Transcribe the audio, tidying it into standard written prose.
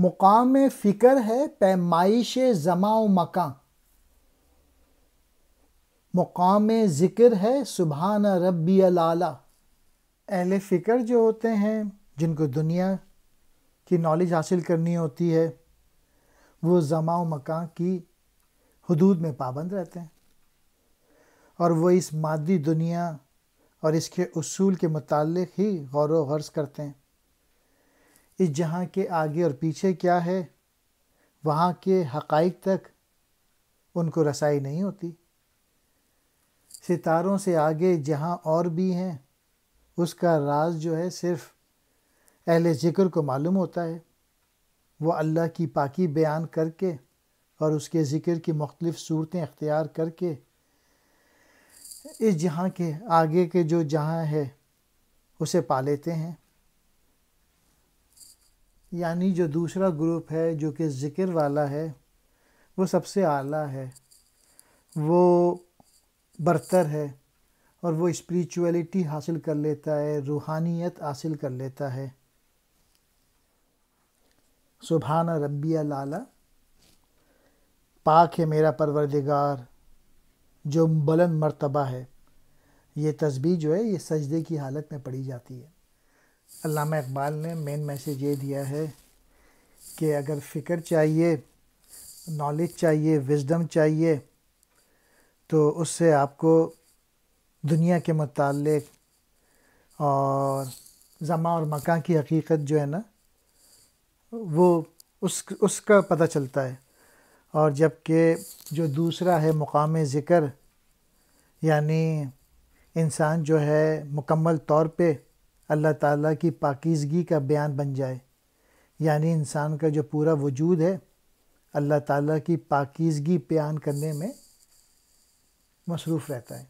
مقام فکر ہے پیمائش زماں و مکان، مقام ذکر ہے سبحان ربی الاعلیٰ۔ اہل فکر جو ہوتے ہیں، جن کو دنیا کی نالج حاصل کرنی ہوتی ہے، وہ زماں و مکان کی حدود میں پابند رہتے ہیں، اور وہ اس مادی دنیا اور اس کے اصول کے متعلق ہی غور و غرض کرتے ہیں۔ اس جہاں کے آگے اور پیچھے کیا ہے، وہاں کے حقائق تک ان کو رسائی نہیں ہوتی۔ ستاروں سے آگے جہاں اور بھی ہیں، اس کا راز جو ہے صرف اہل ذکر کو معلوم ہوتا ہے۔ وہ اللہ کی پاکی بیان کر کے اور اس کے ذکر کی مختلف صورتیں اختیار کر کے اس جہاں کے آگے کے جو جہاں ہے اسے پا لیتے ہیں۔ یعنی جو دوسرا گروپ ہے جو کہ ذکر والا ہے، وہ سب سے اعلیٰ ہے، وہ برتر ہے، اور وہ اسپریچولیٹی حاصل کر لیتا ہے، روحانیت حاصل کر لیتا ہے۔ سبحان ربی الاعلیٰ، پاک ہے میرا پروردگار جو بلند مرتبہ ہے۔ یہ تسبیح جو ہے یہ سجدے کی حالت میں پڑھی جاتی ہے۔ علامہ اقبال نے مین میسیج یہ دیا ہے کہ اگر فکر چاہیے، نالج چاہیے، وزڈم چاہیے، تو اس سے آپ کو دنیا کے متعلق اور زمان اور مکان کی حقیقت جو ہے نا، وہ اس کا پتہ چلتا ہے۔ اور جبکہ جو دوسرا ہے مقام ذکر، یعنی انسان جو ہے مکمل طور پہ اللہ تعالیٰ کی پاکیزگی کا بیان بن جائے، یعنی انسان کا جو پورا وجود ہے اللہ تعالیٰ کی پاکیزگی بیان کرنے میں مصروف رہتا ہے۔